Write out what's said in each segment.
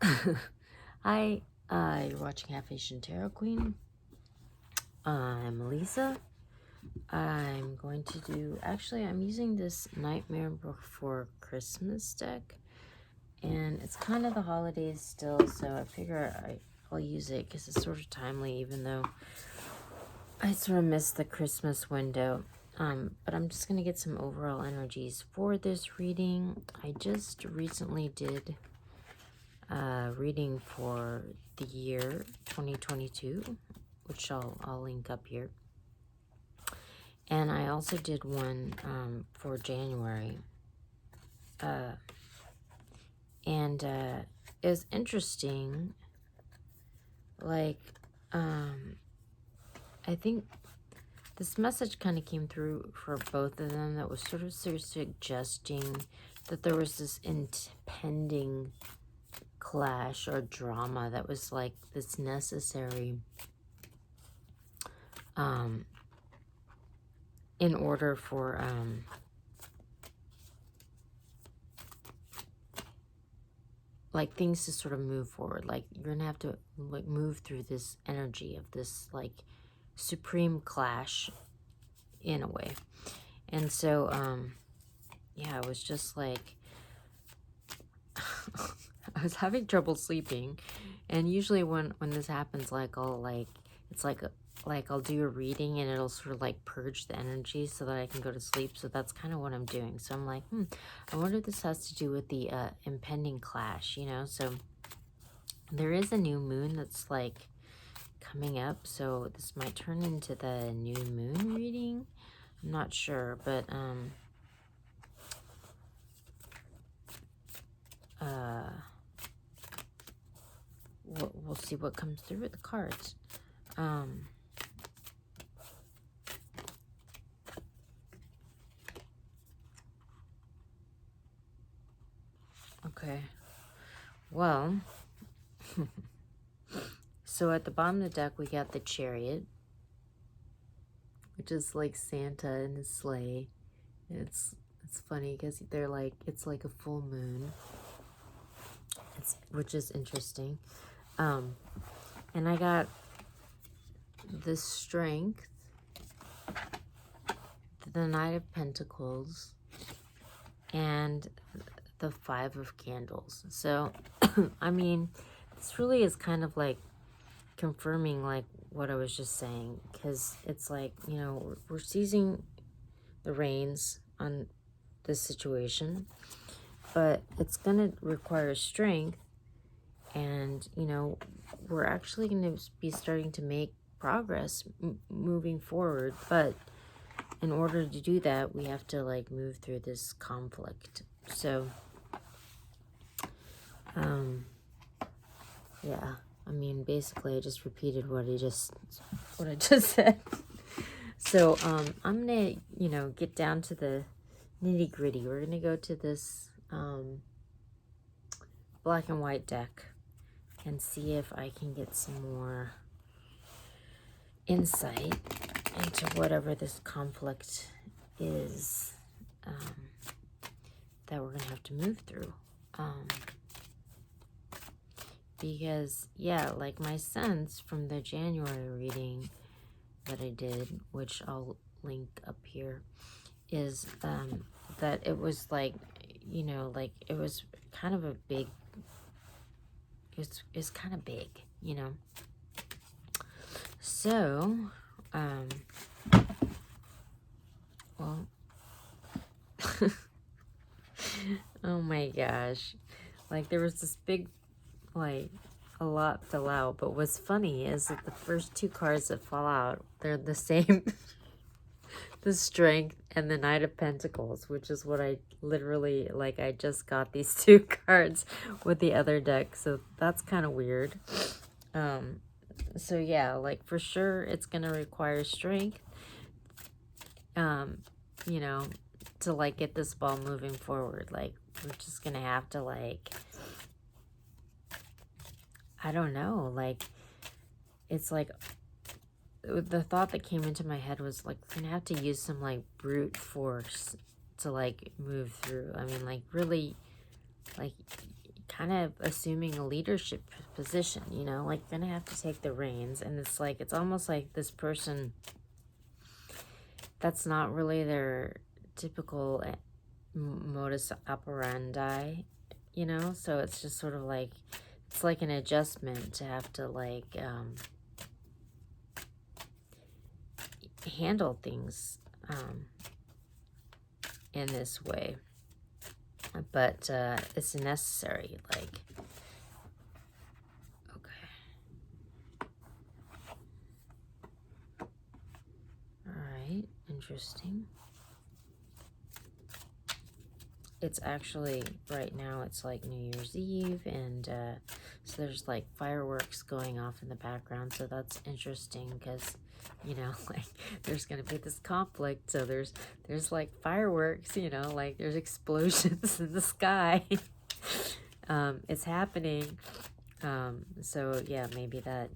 Hi, you're watching Half Asian Tarot Queen. I'm Lisa. I'm going to do, actually, I'm using this Nightmare Before Christmas deck, and it's kind of the holidays still, so I figure I'll use it because it's sort of timely, even though I sort of missed the Christmas window. But I'm just going to get some overall energies for this reading. I just recently did reading for the year 2022, which I'll link up here. And I also did one for January. And it was interesting. Like, I think this message kind of came through for both of them that was sort of suggesting that there was this impending clash or drama that was like this necessary in order for like things to sort of move forward. Like you're gonna have to like move through this energy of this like supreme clash in a way. And so yeah, it was just like I was having trouble sleeping, and usually when this happens, like I'll like it's like I'll do a reading and it'll sort of like purge the energy so that I can go to sleep. So that's kind of what I'm doing. So I'm like, I wonder if this has to do with the impending clash, you know? So there is a new moon that's like coming up. So this might turn into the new moon reading. I'm not sure, but we'll see what comes through with the cards. Okay. Well, so at the bottom of the deck, we got the Chariot, which is like Santa and his sleigh. It's funny because they're like, it's like a full moon, which is interesting. And I got the Strength, the Knight of Pentacles, and the Five of Candles. So, I mean, this really is kind of like confirming like what I was just saying, because it's like, you know, we're seizing the reins on this situation, but it's gonna require strength, and you know, we're actually gonna be starting to make progress moving forward, but in order to do that, we have to like move through this conflict. So yeah, I mean, basically I just repeated what I just said. So I'm gonna, you know, get down to the nitty gritty. We're gonna go to this black and white deck and see if I can get some more insight into whatever this conflict is that we're gonna have to move through. Because yeah, like my sense from the January reading that I did, which I'll link up here, is that it was like, you know, like it was kind of a big, it's kind of big, you know. So well, oh my gosh, like there was this big, like a lot fell out, but what's funny is that the first two cards that fall out, they're the same. The Strength and the Knight of Pentacles, which is what I literally, like, I just got these two cards with the other deck, so that's kind of weird. So yeah, like for sure it's gonna require strength, you know, to like get this ball moving forward. Like we're just gonna have to, like, I don't know, like it's like the thought that came into my head was like we're gonna have to use some like brute force to like move through. I mean, like really, like kind of assuming a leadership position, you know, like you're gonna have to take the reins. And it's like, it's almost like this person, that's not really their typical modus operandi, you know. So it's just sort of like, it's like an adjustment to have to like handle things in this way. But it's necessary, like, okay. All right, interesting. It's actually, right now, it's like New Year's Eve, and so there's like fireworks going off in the background, so that's interesting, because, you know, like, there's gonna be this conflict, so there's like fireworks, you know, like there's explosions in the sky. It's happening. So yeah, maybe that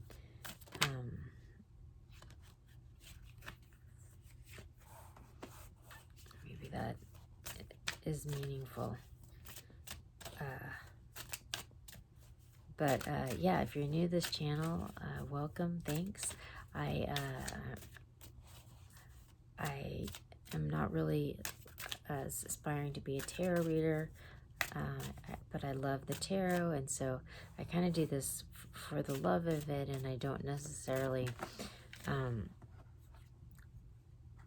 maybe that is meaningful. But yeah, if you're new to this channel, welcome, thanks. I am not really aspiring to be a tarot reader, but I love the tarot, and so I kind of do this for the love of it, and I don't necessarily, I'm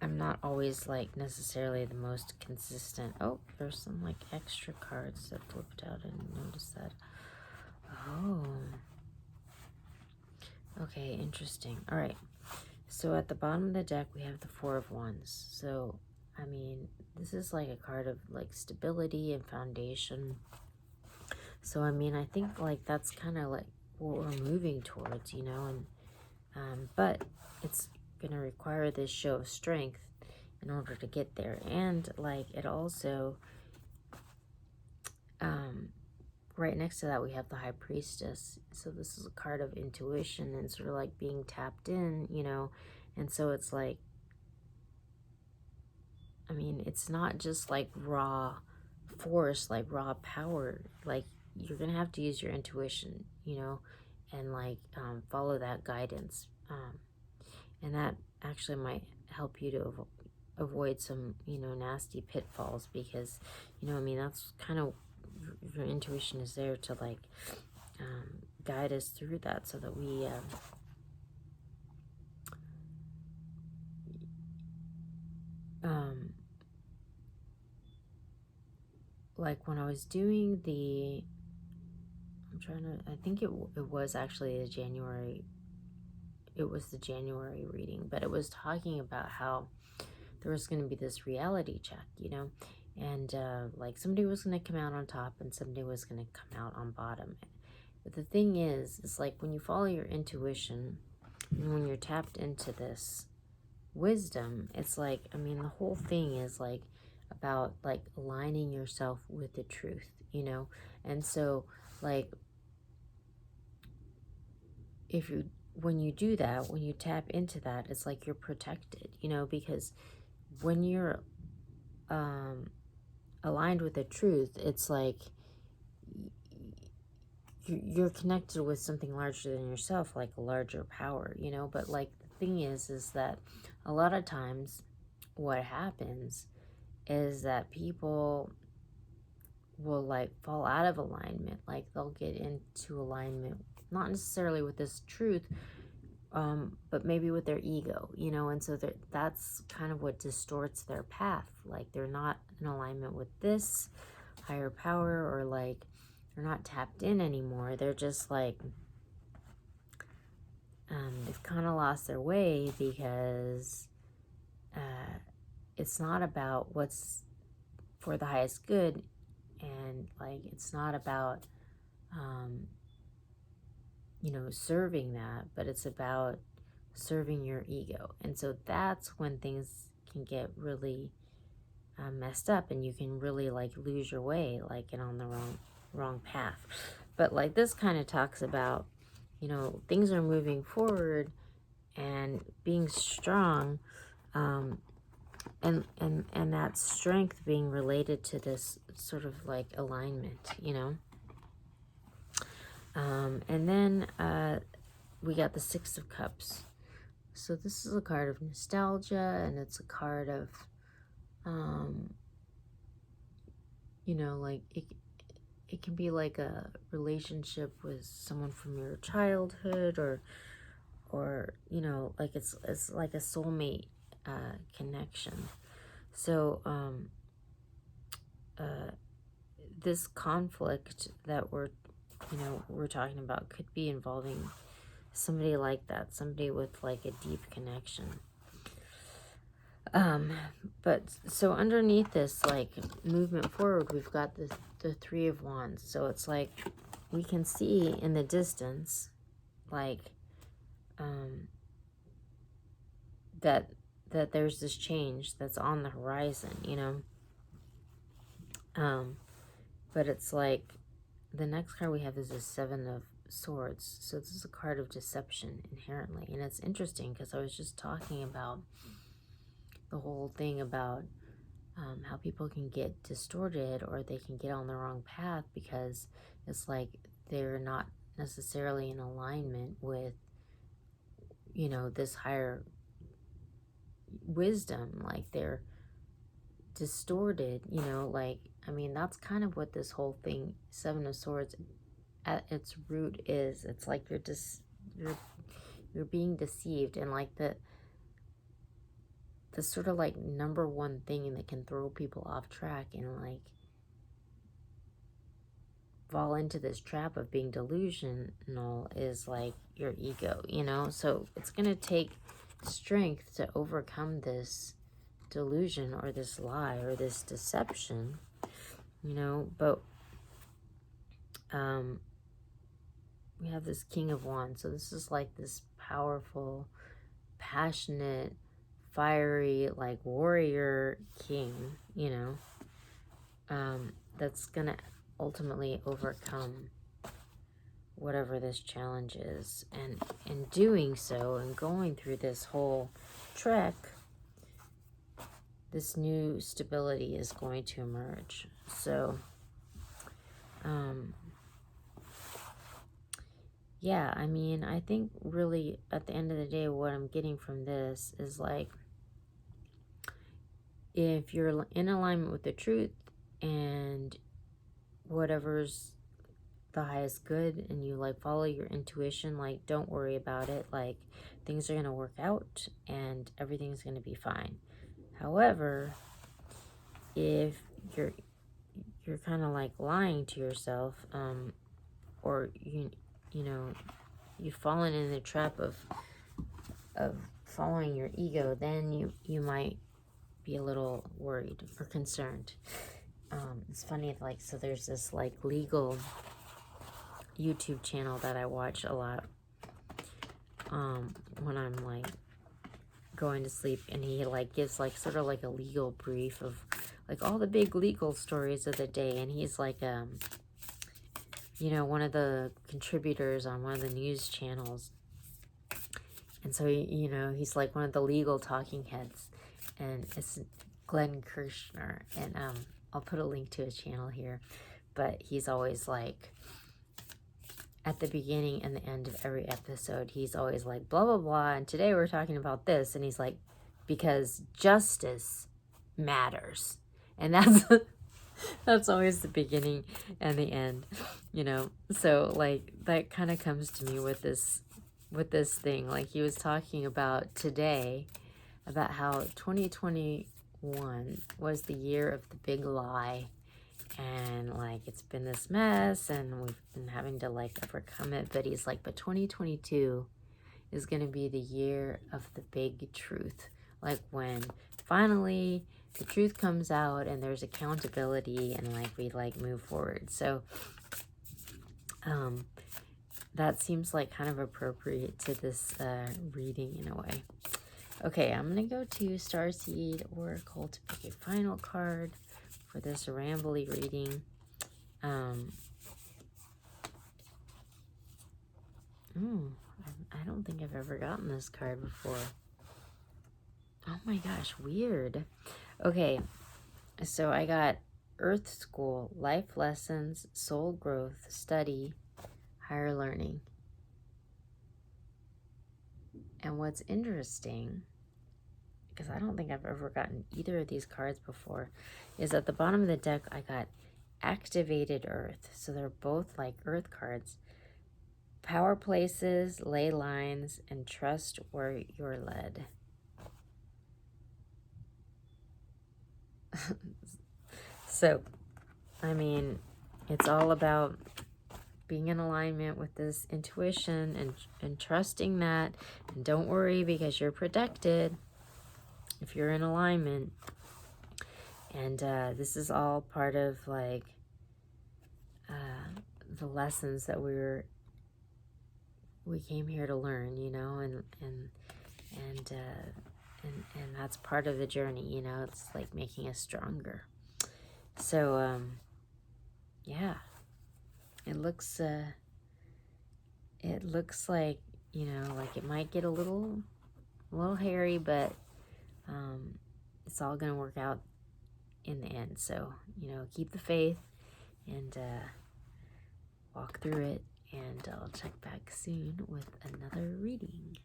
not always like necessarily the most consistent. Oh, there's some like extra cards that flipped out. I didn't notice that. Oh, okay, interesting. All right, so at the bottom of the deck we have the Four of Wands. So I mean, this is like a card of like stability and foundation. So I mean, I think like that's kind of like what we're moving towards, you know. And but it's gonna require this show of strength in order to get there. And like, it also right next to that we have the High Priestess. So this is a card of intuition and sort of like being tapped in, you know. And so it's like, I mean, it's not just like raw force, like raw power. Like, you're gonna have to use your intuition, you know, and like follow that guidance. And that actually might help you to avoid some, you know, nasty pitfalls, because, you know, I mean, that's kind of, your intuition is there to like guide us through that, so that we like when I was doing the, I think it was actually the January, it was the January reading, but it was talking about how there was going to be this reality check, you know, and like somebody was going to come out on top and somebody was going to come out on bottom. But the thing is like when you follow your intuition and when you're tapped into this wisdom, it's like, I mean, the whole thing is like about like aligning yourself with the truth, you know. And so like, if you, when you do that, when you tap into that, it's like you're protected, you know, because when you're aligned with the truth, it's like you're connected with something larger than yourself, like a larger power, you know. But like, the thing is that a lot of times what happens is that people will like fall out of alignment, like they'll get into alignment not necessarily with this truth, but maybe with their ego, you know. And so that's kind of what distorts their path. Like, they're not in alignment with this higher power, or like they're not tapped in anymore. They're just like, they've kind of lost their way, because it's not about what's for the highest good, and like it's not about you know, serving that, but it's about serving your ego. And so that's when things can get really messed up, and you can really like lose your way, like get on the wrong path. But like, this kind of talks about, you know, things are moving forward and being strong, and that strength being related to this sort of like alignment, you know. And then we got the Six of Cups. So this is a card of nostalgia, and it's a card of, you know, like it can be like a relationship with someone from your childhood, or you know, like it's like a soulmate connection. So this conflict that we're talking about could be involving somebody like that, somebody with like a deep connection. But so underneath this like movement forward, we've got the Three of Wands. So it's like we can see in the distance, like that there's this change that's on the horizon, you know. But it's like the next card we have is the Seven of Swords. So this is a card of deception inherently. And it's interesting because I was just talking about the whole thing about how people can get distorted, or they can get on the wrong path because it's like they're not necessarily in alignment with, you know, this higher wisdom. Like they're distorted, you know, like, I mean, that's kind of what this whole thing, Seven of Swords, at its root is. It's like you're being deceived, and like the sort of like number one thing that can throw people off track and like fall into this trap of being delusional is like your ego, you know. So it's gonna take strength to overcome this delusion or this lie or this deception, you know. But we have this King of Wands. So this is like this powerful, passionate, fiery, like warrior king, you know, that's gonna ultimately overcome whatever this challenge is. And in doing so, and going through this whole trek, this new stability is going to emerge. So yeah, I mean, I think really at the end of the day, what I'm getting from this is like, if you're in alignment with the truth and whatever's the highest good, and you like follow your intuition, like don't worry about it, like things are going to work out and everything's going to be fine. However, if you're kind of like lying to yourself, or you know, you've fallen in the trap of following your ego, then you might be a little worried or concerned. It's funny, like, so there's this like legal YouTube channel that I watch a lot when I'm like going to sleep, and he like gives like sort of like a legal brief of like all the big legal stories of the day. And he's like you know, one of the contributors on one of the news channels, and so you know, he's like one of the legal talking heads, and it's Glenn Kirshner, and I'll put a link to his channel here. But he's always like, at the beginning and the end of every episode, he's always like, blah, blah, blah, and today we're talking about this. And he's like, because justice matters. And that's always the beginning and the end, you know. So like that kind of comes to me with this thing. Like he was talking about today, about how 2021 was the year of the big lie. And like it's been this mess, and we've been having to like overcome it. But he's like, but 2022 is going to be the year of the big truth. Like when finally the truth comes out and there's accountability, and like we like move forward. So that seems like kind of appropriate to this reading in a way. Okay, I'm going to go to Starseed Oracle to pick a final card for this rambly reading. I don't think I've ever gotten this card before. Oh my gosh, weird. Okay, so I got Earth School, Life Lessons, Soul Growth, Study, higher learning. And what's interesting, because I don't think I've ever gotten either of these cards before, is at the bottom of the deck I got Activated Earth. So they're both like Earth cards. Power places, ley lines, and trust where you're led. So, I mean, it's all about being in alignment with this intuition and trusting that. And don't worry, because you're protected if you're in alignment. And this is all part of like the lessons that we came here to learn, you know, and that's part of the journey, you know. It's like making us stronger. So yeah, it looks like, you know, like it might get a little hairy, but it's all gonna work out in the end. So, you know, keep the faith and walk through it, and I'll check back soon with another reading.